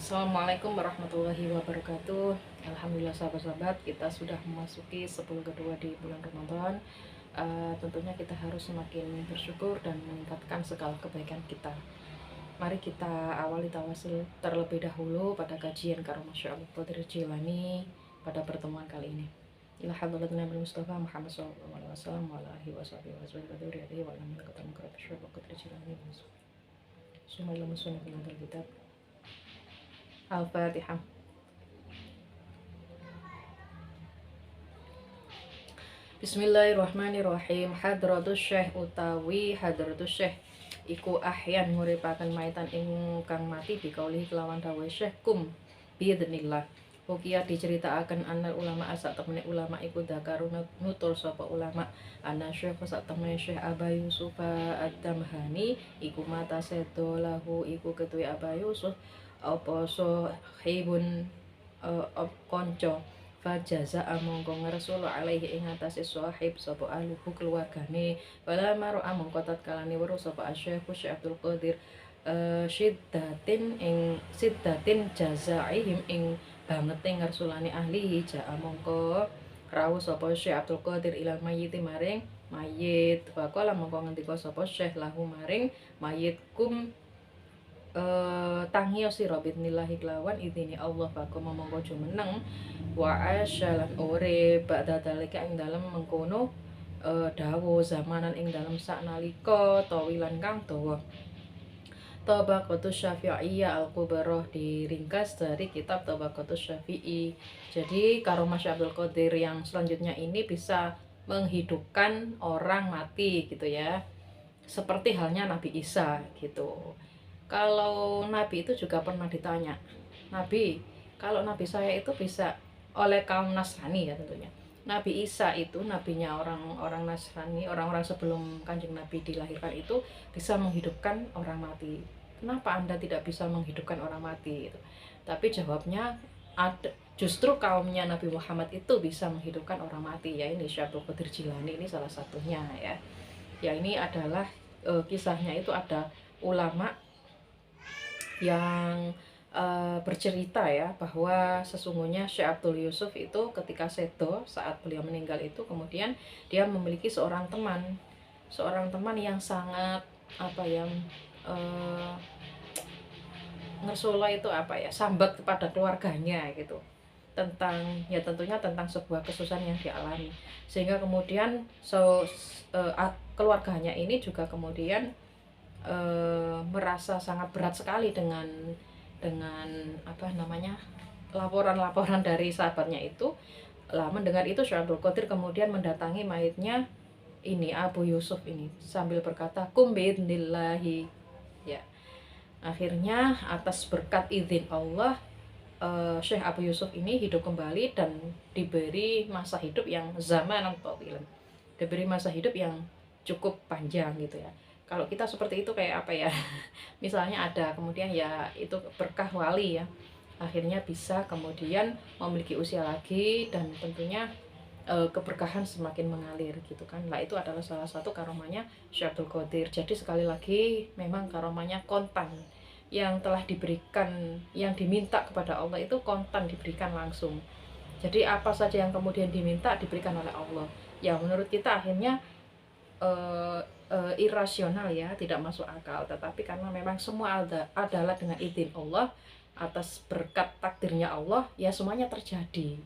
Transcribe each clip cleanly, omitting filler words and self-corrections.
Assalamualaikum warahmatullahi wabarakatuh. Alhamdulillah sahabat-sahabat, kita sudah memasuki 10 kedua di bulan Ramadan. Tentunya kita harus semakin bersyukur dan meningkatkan segala kebaikan kita. Mari kita awali tawasul terlebih dahulu pada kajian Karamah Syekh Abdul Qadir Jilani pada pertemuan kali ini. Ila hadratin Nabi Mustafa Muhammad sallallahu alaihi wasallam wa ala alihi washabihi wa sallam wa lam yakun qad Syekh Abdul Qadir Jilani. Summa musannif al kitab. Al-Fatihah. Bismillahirrahmanirrahim. Hadratus Syekh utawi hadratus Syekh iku ahyan nguripaken maitan ingkang mati bikauli kelawan dawuh Syekh kum biidznillah. Rukia diceritakan anal ulama sak temene ulama iku dakaru nutul sapa ulama ana Syekh sak temene Syekh Aba Yusuf Ad-Damhani iku mata sedo lahu iku ketuwe Aba Yusuf apa sahibun konco fajaza mongko ngresula alaihi ing atase sahib sapa ahluhu keluargane wala maro mongko tatkalane weruh sapa Syekh Abdul Qadir siddatin jazaihim ing bangete ngersulane ahli ja mongko rawuh sapa Syekh Abdul Qadir ilal mayyiti maring mayit faqala mongko ngendika sapa Syekh lahu maring mayit kum tangio sira bismillahi kelawan idine Allah bako mongko jumeneng wa asyalan urip ba'da dalika ing dalem mengkono dawuh zamanan ing dalem saknalika tawilan kang dawa. Tabaqatus Syafi'iyah Al-Kubroh diringkas dari kitab Tabaqatus Syafi'i. Jadi Karomah Syekh Abdul Qadir yang selanjutnya ini bisa menghidupkan orang mati gitu ya. Seperti halnya Nabi Isa gitu. Kalau Nabi itu juga pernah ditanya, Nabi, kalau Nabi saya itu bisa oleh kaum Nasrani ya tentunya. Nabi Isa itu nabinya orang-orang Nasrani, orang-orang sebelum Kanjeng Nabi dilahirkan itu bisa menghidupkan orang mati. Kenapa Anda tidak bisa menghidupkan orang mati? Gitu. Tapi jawabnya ada, justru kaumnya Nabi Muhammad itu bisa menghidupkan orang mati ya. Ini Syekh Abdul Qadir Jilani ini salah satunya ya. Ya ini adalah kisahnya itu ada ulama yang bercerita ya bahwa sesungguhnya Syekh Abdul Yusuf itu ketika sedo saat beliau meninggal itu kemudian dia memiliki seorang teman yang sangat apa yang ngersula itu apa ya sambat kepada keluarganya gitu tentang ya tentunya tentang sebuah kesusahan yang dialami sehingga kemudian keluarganya ini juga kemudian merasa sangat berat sekali dengan apa namanya laporan-laporan dari sahabatnya itu. Lah mendengar itu Syekh Abdul Qadir kemudian mendatangi mayitnya ini Abu Yusuf ini sambil berkata kum biidnillahi ya. Akhirnya atas berkat izin Allah Syekh Abu Yusuf ini hidup kembali dan diberi masa hidup yang zamanan tawilan. Diberi masa hidup yang cukup panjang gitu ya. Kalau kita seperti itu kayak apa ya? Misalnya ada kemudian ya itu berkah wali ya. Akhirnya bisa kemudian memiliki usia lagi dan tentunya keberkahan semakin mengalir gitu kan. Lah itu adalah salah satu karomahnya Syekh Abdul Qadir. Jadi sekali lagi memang karomahnya kontan yang telah diberikan, yang diminta kepada Allah itu kontan diberikan langsung. Jadi apa saja yang kemudian diminta diberikan oleh Allah. Ya menurut kita akhirnya irasional ya, tidak masuk akal. Tetapi karena memang semua adalah dengan izin Allah, atas berkat takdirnya Allah, ya semuanya terjadi.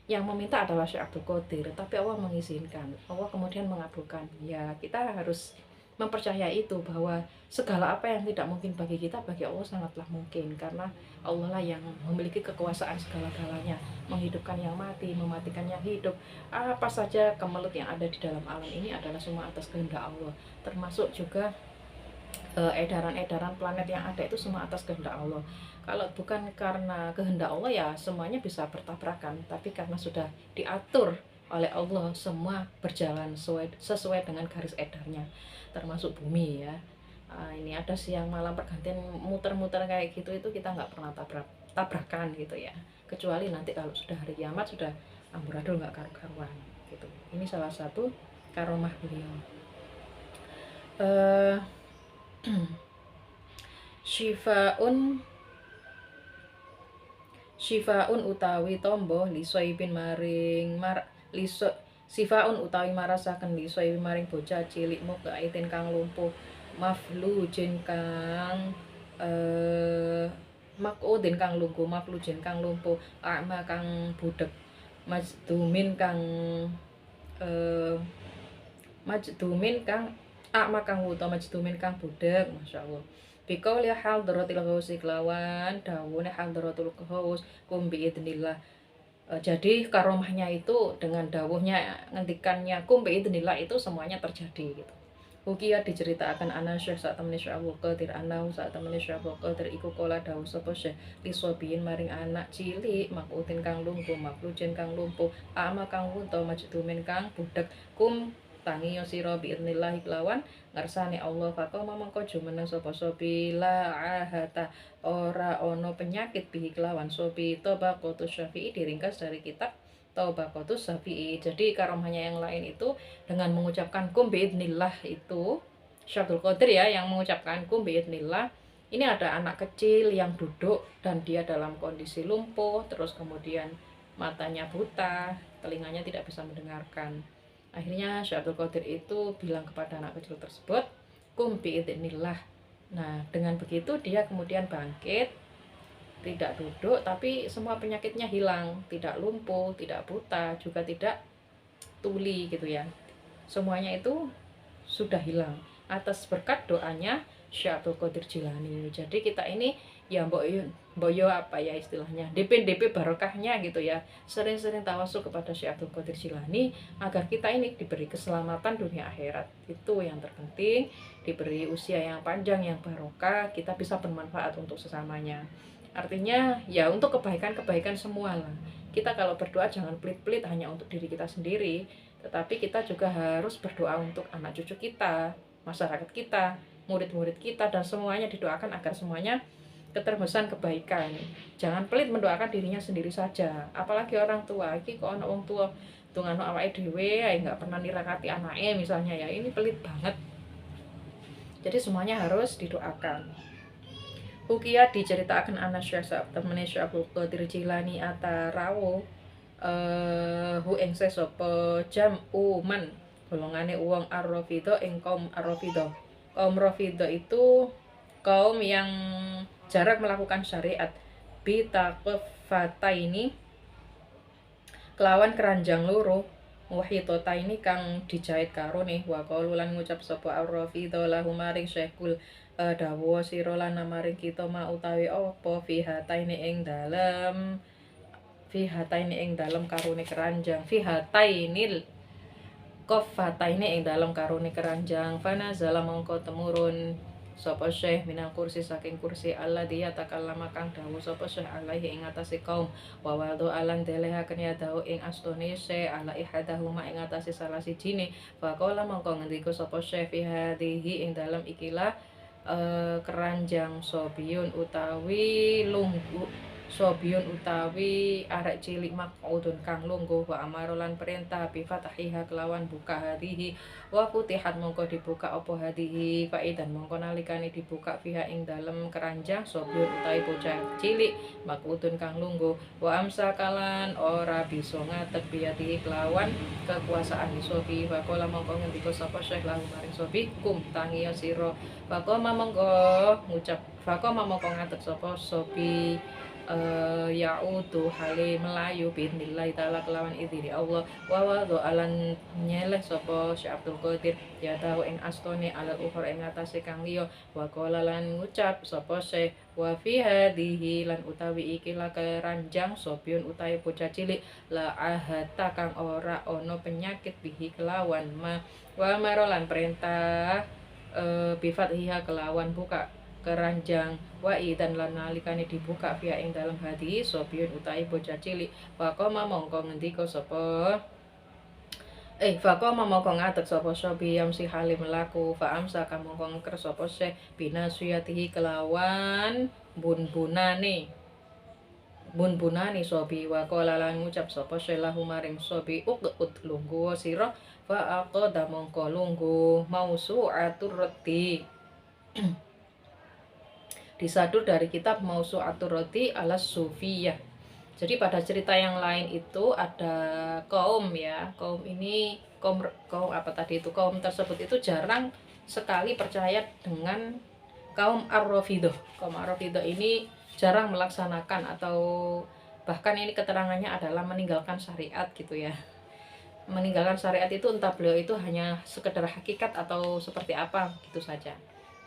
Yang meminta adalah Syekh Abdul Qadir, tapi Allah mengizinkan, Allah kemudian mengabulkan. Ya kita harus mempercayai itu bahwa segala apa yang tidak mungkin bagi kita, bagi Allah sangatlah mungkin. Karena Allah lah yang memiliki kekuasaan segala-galanya, menghidupkan yang mati, mematikan yang hidup. Apa saja kemelut yang ada di dalam alam ini adalah semua atas kehendak Allah. Termasuk juga edaran-edaran planet yang ada itu semua atas kehendak Allah. Kalau bukan karena kehendak Allah ya semuanya bisa bertabrakan. Tapi karena sudah diatur oleh Allah semua berjalan sesuai dengan garis edarnya, termasuk bumi ya. Ini ada siang malam pergantian muter-muter kayak gitu, itu kita nggak pernah tabrakan gitu ya, kecuali nanti kalau sudah hari kiamat sudah amburadul nggak karu-karuan gitu. Ini salah satu karomah beliau. Syifaun Syifaun utawi tombo lisoibin maring liso sifaun utawi marasaken lisoibin maring bocah cilik mukaitin kang lumpuh maflujin kang makudin kang lungguh maflujin kang lumpuh ama kang budek majdumin kang majdumin kang akma kang wuta majdumin kang budek masyaallah bikau li hadratil ghausi kelawan dawune hadratul ghaus kum biidznillah. Jadi karomahnya itu dengan dawuhnya ngendikannya kum biidznillah itu semuanya terjadi gitu. Ukia diceritakan ana Syekh saat temene Syekh Abdul Qadir anahu saat temene Syekh Abdul Qadir iku kala dawuh sapa Syekh lisobiin maring anak cilik makutin kang lumpuh maklujin kang lumpuh ama kang wuta majdumin kang budek kum tangi sira biidznillah kelawan ngarsane Allah faqama mangko jumeneng sapa sopi la ahata ora ono penyakit bihi kelawan sopi tabaqatus syafi'i diringkas dari kitab tabaqatus syafi'i. Jadi karomahnya yang lain itu dengan mengucapkan kum biidznillah itu Syabdul Qadir ya yang mengucapkan kum biidznillah. Ini ada anak kecil yang duduk dan dia dalam kondisi lumpuh, terus kemudian matanya buta, telinganya tidak bisa mendengarkan. Akhirnya Syekh Abdul Qadir itu bilang kepada anak kecil tersebut, kum biidznillah. Nah, dengan begitu dia kemudian bangkit, tidak duduk, tapi semua penyakitnya hilang, tidak lumpuh, tidak buta, juga tidak tuli gitu ya. Semuanya itu sudah hilang atas berkat doanya Syekh Abdul Qadir Jilani. Jadi kita ini ya boyo apa ya istilahnya DP barokahnya gitu ya, sering-sering tawasul kepada Syekh Abdul Qadir Jilani agar kita ini diberi keselamatan dunia akhirat. Itu yang terpenting, diberi usia yang panjang yang barokah, kita bisa bermanfaat untuk sesamanya. Artinya ya untuk kebaikan-kebaikan semua lah. Kita kalau berdoa jangan pelit-pelit hanya untuk diri kita sendiri, tetapi kita juga harus berdoa untuk anak cucu kita, masyarakat kita, murid-murid kita, dan semuanya didoakan agar semuanya keterbesan kebaikan. Jangan pelit mendoakan dirinya sendiri saja, apalagi orang tua. Iki kok ana wong tua tungano awake dhewe ae enggak pernah nirakati anake misalnya ya, ini pelit banget. Jadi semuanya harus didoakan. Ukia diceritakan anak Syekh temene Syekh Abdul Qadir Jilani atarawo hu ing sapa jam uman golongane wong ar-rafidho ing kaum ar-rafidho. Kaum rafidho itu kaum yang jarak melakukan syariat bitaqfataini kelawan keranjang loro wahitota ini kang dijahit karo nih wa qalu lan ngucap sapa ar-rafidho lahu maring Syekhul dawuh sira lan maring kita ma utawi apa fihataini ing dalem karone keranjang fihatainil qafataini ing dalem karone keranjang fana zala mongko temurun sapa Syekh minal kursi saking kursi Allah dia takallama kang dawuh sapa Syekh alaihi ing atase kaum wa waldo alan delehaken ya dawuh ing astone Syekh ala ihadahuma ing atase salah sijine faqala mongko ngendika sapa Syekh fi hadhihi ing dalem ikilah keranjang sobiun utawi lungguh sobiun utawi arek cilik makudun kang lungguh wa amarolan perintah bi fatahiha kelawan buka hadihi wa futihat mongko dibuka apa hadihi faidan mongko nalikane dibuka fiha ing dalem keranjang sobiun utawi bocah cilik makudun kang lungguh wa amsa kalan ora bisa ngatek biati kelawan kekuasaan sobi wa kala mongko ngendika sapa Syekh lahu maring sobi kum tangi sira Fakoma mongko ngatek sapa sopi yaudu hale melayu biidznillah taala kelawan idzni Allah wa alan nyeleh sapa Syekh Abdul Qadir ya tahu ing astone alal ukhur ing atase kang liya wa qala lan ngucap sapa Syekh wa fi hadhihi lan utawi iki la keranjang sobiun utawi bocah cilik la ahata kang ora ana penyakit bihi kelawan ma wa marolan perintah bifat hiha kelawan buka keranjang wa idan lan nalikane dibuka via ing dalam hati sobiun utai bocah cilik faqama mongko ngendika sapa faqama mongko ngatek sapa sobi yam si halim laku fa amsa mongko ngker sapa Syekh binasuyatihi kelawan bunbunane sobi wa qala lan ngucap sapa Syekh lahu maring sobi uqut lungguh sira fa aqada mongko lungguh mausu'atur roti disadur dari kitab Mausu'atur Roti ala Sufiyah Jadi pada cerita yang lain itu ada kaum ya, kaum ini kaum apa tadi itu, kaum tersebut itu jarang sekali percaya dengan kaum Ar-Rafidah. Kaum Ar-Rafidah ini jarang melaksanakan atau bahkan ini keterangannya adalah meninggalkan syariat gitu ya. Meninggalkan syariat itu entah beliau itu hanya sekedar hakikat atau seperti apa gitu saja,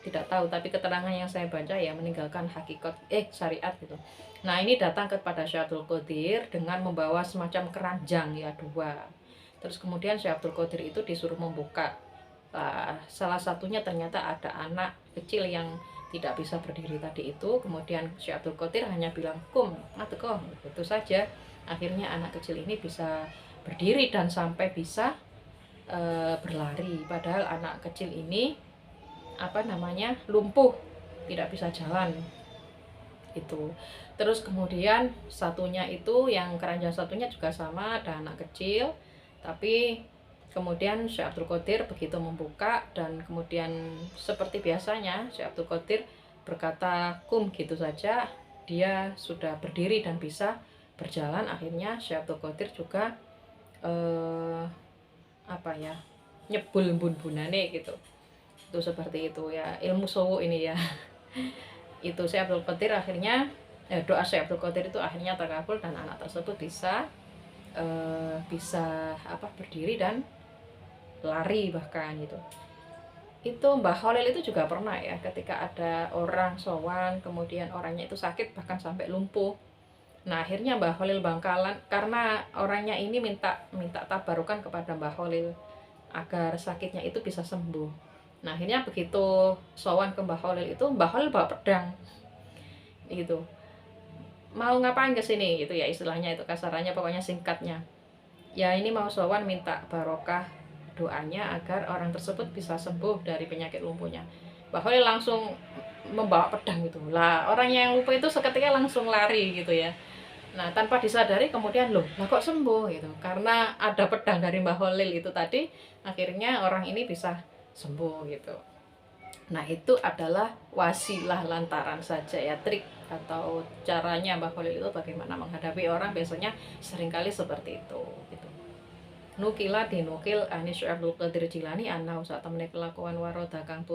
tidak tahu, tapi keterangan yang saya baca ya meninggalkan hakikat syariat gitu. Nah ini datang kepada Syekh Abdul Qadir dengan membawa semacam keranjang ya dua. Terus kemudian Syekh Abdul Qadir itu disuruh membuka. Salah satunya ternyata ada anak kecil yang tidak bisa berdiri tadi itu. Kemudian Syekh Abdul Qadir hanya bilang kum mateko, itu saja. Akhirnya anak kecil ini bisa berdiri dan sampai bisa berlari. Padahal anak kecil ini lumpuh, tidak bisa jalan itu. Terus kemudian satunya itu yang keranjang satunya juga sama, ada anak kecil, tapi kemudian Syekh Abdul Qadir begitu membuka dan kemudian seperti biasanya Syekh Abdul Qadir berkata kum gitu saja, dia sudah berdiri dan bisa berjalan. Akhirnya Syekh Abdul Qadir juga nyebul bun-bunane gitu. Itu seperti itu ya, ilmu sowo ini ya. Itu Syekh Abdul Qadir akhirnya doa Syekh Abdul Qadir itu akhirnya terkabul dan anak tersebut bisa berdiri dan lari bahkan gitu. Itu Mbah Khalil itu juga pernah ya, ketika ada orang sowan kemudian orangnya itu sakit bahkan sampai lumpuh. Nah akhirnya Mbah Khalil Bangkalan, karena orangnya ini minta tabarukan kepada Mbah Khalil agar sakitnya itu bisa sembuh. Nah akhirnya begitu sowan ke Mbah Khalil itu, Mbah Khalil bawa pedang gitu, mau ngapain ke sini gitu ya, istilahnya itu kasarannya, pokoknya singkatnya ya ini mau sowan minta barokah doanya agar orang tersebut bisa sembuh dari penyakit lumpuhnya. Mbah Khalil langsung membawa pedang gitu lah, orang yang lumpuh itu seketika langsung lari gitu ya. Nah tanpa disadari kemudian lah kok sembuh gitu, karena ada pedang dari Mbah Khalil itu tadi, akhirnya orang ini bisa sembuh gitu. Nah itu adalah wasilah lantaran saja ya, trik atau caranya Mbah Khalil itu bagaimana menghadapi orang, biasanya seringkali seperti itu gitu. Nukila dinukil ani Syekh Abdul Qadir Jilani anna usah temene kelakuan waroda kang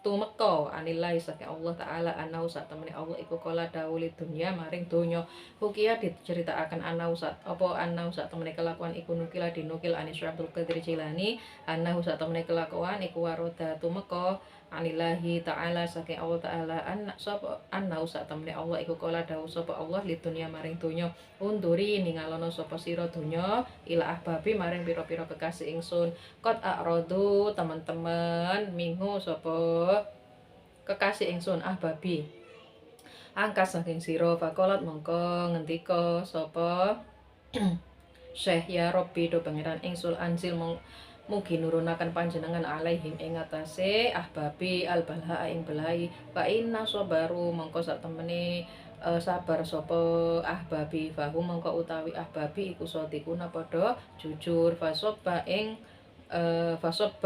tumeka anillahi saking Allah taala ana usah temene Allah iku kala dawuli dunya maring donya. Rukia diceritakaken ana usah temene kelakuan iku nukila dinukil ani Syekh Abdul Qadir Jilani ana usah temene kelakuan iku waroda tumeka anillahi ta'ala saking Allah ta'ala anna usah temene Allah iku kala dawuh sapa Allah li dunya maring donya. Unduri ningalono sapa sira donya ila ahbabi maring pira-pira kekasih ingsun. Kot akrodu teman-teman minggu sapa kekasih ingsun ahbabi angkas saking sira. Fakolat mongko ngendika sapa Syekh ya Robbi do pangeran ingsul anzil mugi nurunaken panjenengan alaihim ing atase ahbabi al balha ing belai. Fa inna sabaru mongko sak temene sabar sapa ahbabi fahu mongko utawi ahbabi iku sadikuna padha jujur. Fasobba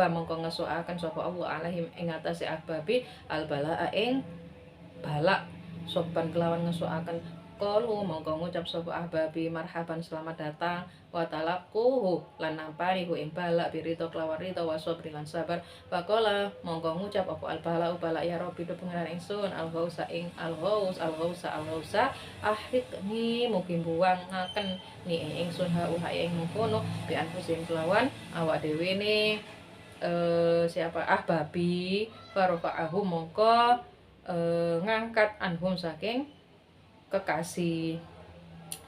mongko ngesukaken sapa Allah alaihim ing atase ahbabi al balaa ing balak. Soban kelawan ngesukaken kalu mongko ngucap sapa ahbabi marhaban selamat datang wa talaquhu lan nampari ing balak birito kelawan rito wa sabri lan sabar. Faqala mongko ngucap apa al balak balak ya Rabbi do pangeran ingsun al ghausa ing al ghausa ahriqni mugi buwangaken ni ingsun uha ing mengkono bi anfusin kelawan awak dhewe ne siapa ahbabi farafa'ahu mongko ngangkat anhum saking kekasih.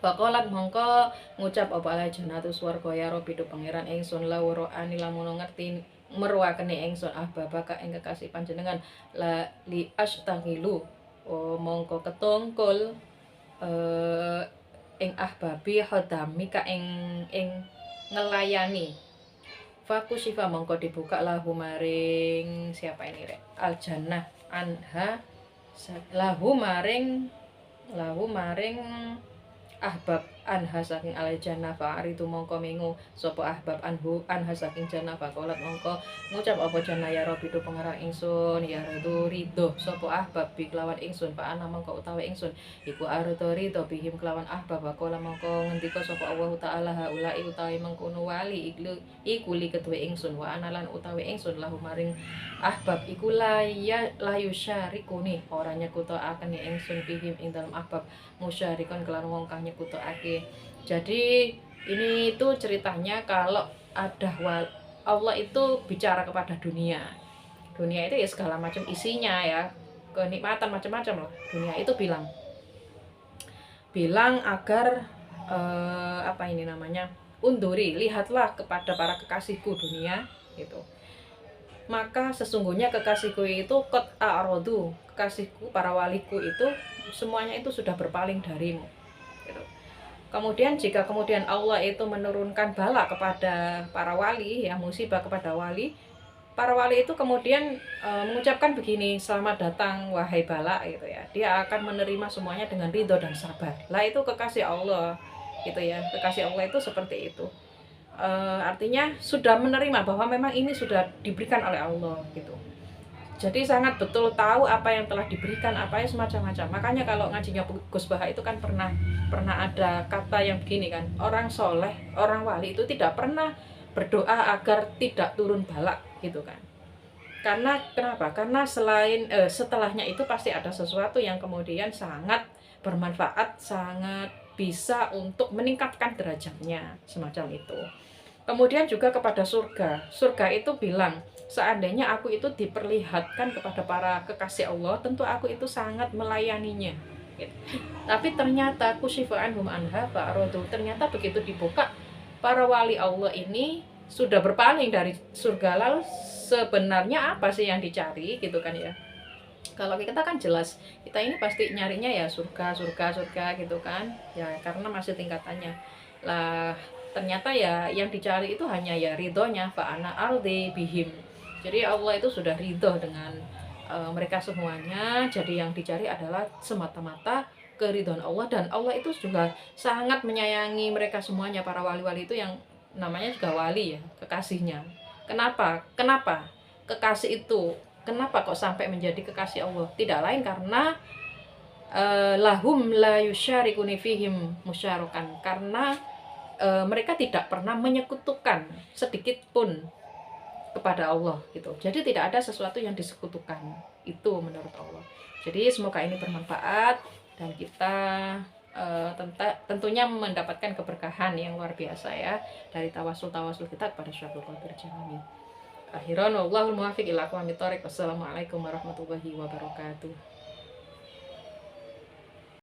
Pakolat mongko ngucap apa ala jannatu swarga ya Rabbi do pangeran ingsun laworo ani lamun ngerti merwakene ingsun ahbabaka ing kekasih panjenengan la li astaghilu mongko ketungkul ing ahbabi hodamika ing ngelayani. Fakusifa mongko dibuka lahu maring siapa ini rek al jannah lahu maring anha saking alai jannah fa'aritu mongko mengu sapa ahbab anha saking jannah faqalat mongko ngucap apa jannah ya Rabbi tu pengarang ingsun ya radu ridho sapa ahbab bi kelawan ingsun fa ana mongko utawi ingsun iku ardo ridho bihim kelawan ahbab faqala mongko ngendika sapa Allah taala haulai utawi mengkono wali iku li kedue ingsun wa ana lan utawi ingsun lahu maring ahbab iku layu syarikuni ora nyekutake ingsun bihim ing dalam ahbab musyarikon kelan wong kang nyekutake. Jadi ini itu ceritanya kalau ada Allah itu bicara kepada dunia. Dunia itu ya segala macam isinya ya, kenikmatan macam-macam lah. Dunia itu bilang agar apa ini namanya? Unduri, lihatlah kepada para kekasihku dunia gitu. Maka sesungguhnya kekasihku itu kot a'rodu, kekasihku para waliku itu semuanya itu sudah berpaling darimu gitu. Kemudian jika kemudian Allah itu menurunkan bala kepada para wali, ya musibah kepada wali, para wali itu kemudian mengucapkan begini, selamat datang wahai bala gitu ya. Dia akan menerima semuanya dengan ridho dan sabar. Lah itu kekasih Allah gitu ya. Kekasih Allah itu seperti itu. Artinya sudah menerima bahwa memang ini sudah diberikan oleh Allah gitu. Jadi sangat betul tahu apa yang telah diberikan, apa yang semacam-macam. Makanya kalau ngajinya Gus Baha itu kan pernah ada kata yang begini kan, orang soleh, orang wali itu tidak pernah berdoa agar tidak turun balak gitu kan. Karena kenapa? Karena selain setelahnya itu pasti ada sesuatu yang kemudian sangat bermanfaat, sangat bisa untuk meningkatkan derajatnya, semacam itu. Kemudian juga kepada surga. Surga itu bilang, seandainya aku itu diperlihatkan kepada para kekasih Allah, tentu aku itu sangat melayaninya. Gitu. Tapi ternyata kusyifa'an hum anha fa'arodu. Ternyata begitu dibuka, para wali Allah ini sudah berpaling dari surga. Lalu sebenarnya apa sih yang dicari gitu kan ya? Kalau kita kan jelas, kita ini pasti nyarinya ya surga gitu kan. Ya karena masih tingkatannya. Lah ternyata ya yang dicari itu hanya ya ridhonya fa'ana ardi bihim. Jadi Allah itu sudah ridho dengan mereka semuanya. Jadi yang dicari adalah semata-mata keridhaan Allah, dan Allah itu juga sangat menyayangi mereka semuanya, para wali-wali itu yang namanya juga wali ya, kekasihnya. Kenapa kekasih itu, kenapa kok sampai menjadi kekasih Allah? Tidak lain karena lahum la yusyarikuni fihim musyarakan, karena mereka tidak pernah menyekutukan sedikit pun kepada Allah gitu. Jadi tidak ada sesuatu yang disekutukan itu menurut Allah. Jadi semoga ini bermanfaat dan kita tentunya mendapatkan keberkahan yang luar biasa ya dari tawasul kita kepada Syaikhul Qadir Jailani. Akhiran wallahul muwaffiq ila aqwamit thoriq. Wassalamualaikum warahmatullahi wabarakatuh.